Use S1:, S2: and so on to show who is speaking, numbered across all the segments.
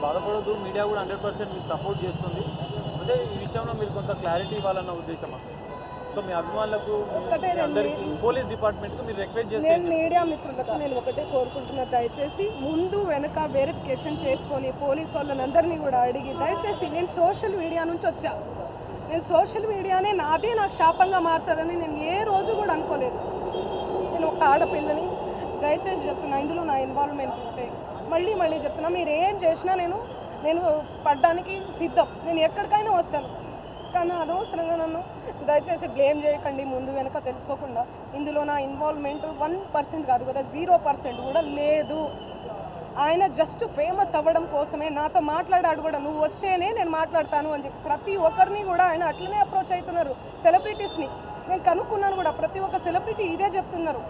S1: బాధపడొద్దు, media కూడా 100% మీకు support చేస్తుంది. అంటే ఈ విషయంలో మీరు కొంత క్లారిటీ ఇవ్వాలన్న ఉద్దేశం మాకు. సో మీ అభిమానులకు అందరికీ పోలీస్ డిపార్ట్మెంట్కి మీరు రిక్వెస్ట్ చేస్తే
S2: నేను మీడియా మిత్రులకు నేను ఒకటే కోరుకుంటున్నా, దయచేసి ముందు వెనక వెరిఫికేషన్ చేసుకొని పోలీస్ వాళ్ళని అందరినీ కూడా అడిగి దయచేసి నేను సోషల్ మీడియా నుంచి వచ్చా. నేను సోషల్ మీడియానే నాదే నాకు శాపంగా మారుతుందని నేను ఏ రోజు కూడా అనుకోలేదు. నేను ఒక ఆడపిల్లని దయచేసి చెప్తున్నా, ఇందులో నా ఇన్వాల్వ్మెంట్ ఉంటే మళ్ళీ చెప్తున్నా, మీరు ఏం చేసినా నేను పడ్డానికి సిద్ధం, నేను ఎక్కడికైనా వస్తాను. కానీ అనవసరంగా నన్ను దయచేసి బ్లేమ్ చేయకండి ముందు వెనక తెలుసుకోకుండా. ఇందులో నా ఇన్వాల్వ్మెంట్ 1% కాదు కదా, 0% కూడా లేదు. ఆయన జస్ట్ ఫేమస్ అవ్వడం కోసమే నాతో మాట్లాడాడు కూడా, నువ్వు వస్తేనే నేను మాట్లాడతాను అని చెప్పి ప్రతి ఒక్కరిని కూడా ఆయన అట్లనే అప్రోచ్ అవుతున్నారు. సెలబ్రిటీస్ని నేను కనుక్కున్నాను కూడా, ప్రతి ఒక్క సెలబ్రిటీ ఇదే చెప్తున్నారు.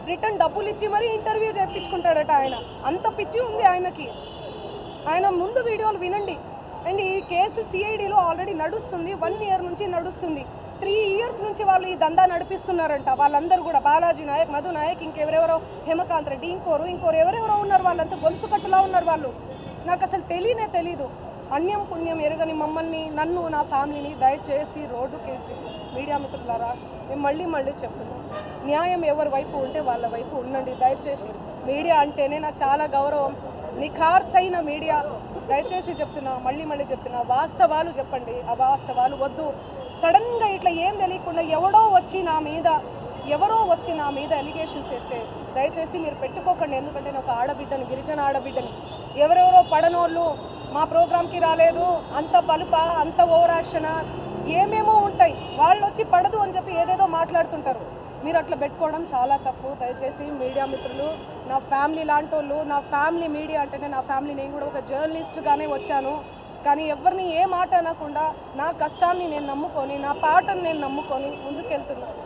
S2: రిటర్న్ డబ్బులు ఇచ్చి మరీ ఇంటర్వ్యూ చేయించుకుంటాడట ఆయన, అంత పిచ్చి ఉంది ఆయనకి. ఆయన ముందు వీడియోలు వినండి. అండ్ ఈ కేసు సిఐడిలో ఆల్రెడీ నడుస్తుంది, 1 year నుంచి నడుస్తుంది. 3 years నుంచి వాళ్ళు ఈ దందా నడిపిస్తున్నారంట. వాళ్ళందరూ కూడా బాలాజీ నాయక్, మధు నాయక్, ఇంకెవరెవరో హేమకాంత్ రెడ్డి, ఇంకోరు ఎవరెవరో ఉన్నారు. వాళ్ళంతా గొలుసు కట్టులా ఉన్నారు వాళ్ళు. నాకు అసలు తెలీదు. అన్యం పుణ్యం ఎరగని మమ్మల్ని, నన్ను, నా ఫ్యామిలీని దయచేసి రోడ్డుకి ఇచ్చి మీడియా మిత్రులారా మేము మళ్ళీ చెప్తున్నాం, న్యాయం ఎవరి వైపు ఉంటే వాళ్ళ వైపు ఉండండి. దయచేసి మీడియా అంటేనే నాకు చాలా గౌరవం, నిఖార్సైన మీడియా. దయచేసి చెప్తున్నా, మళ్ళీ చెప్తున్నా, వాస్తవాలు చెప్పండి, అవాస్తవాలు వద్దు. సడన్గా ఇట్లా ఏం తెలియకుండా ఎవరో వచ్చి నా మీద ఎలిగేషన్స్ వేస్తే దయచేసి మీరు పెట్టుకోకండి. ఎందుకంటే నేను ఒక ఆడబిడ్డని, గిరిజన ఆడబిడ్డని. ఎవరెవరో పడనోళ్ళు మా ప్రోగ్రామ్కి రాలేదు, అంత పలుప, అంత ఓవర్ యాక్షనా, ఏమేమో ఉంటాయి. వాళ్ళు వచ్చి పడదు అని చెప్పి ఏదేదో మాట్లాడుతుంటారు. మీరు అట్లా పెట్టుకోవడం చాలా తప్పు. దయచేసి మీడియా మిత్రులు, నా ఫ్యామిలీ లాంటి వాళ్ళు, నా ఫ్యామిలీ మీడియా అంటేనే నా ఫ్యామిలీ. నేను కూడా ఒక జర్నలిస్ట్గానే వచ్చాను, కానీ ఎవరిని ఏ మాట అనకుండా నా కష్టాన్ని నేను నమ్ముకొని, నా పాటను నేను నమ్ముకొని ముందుకెళ్తున్నాను.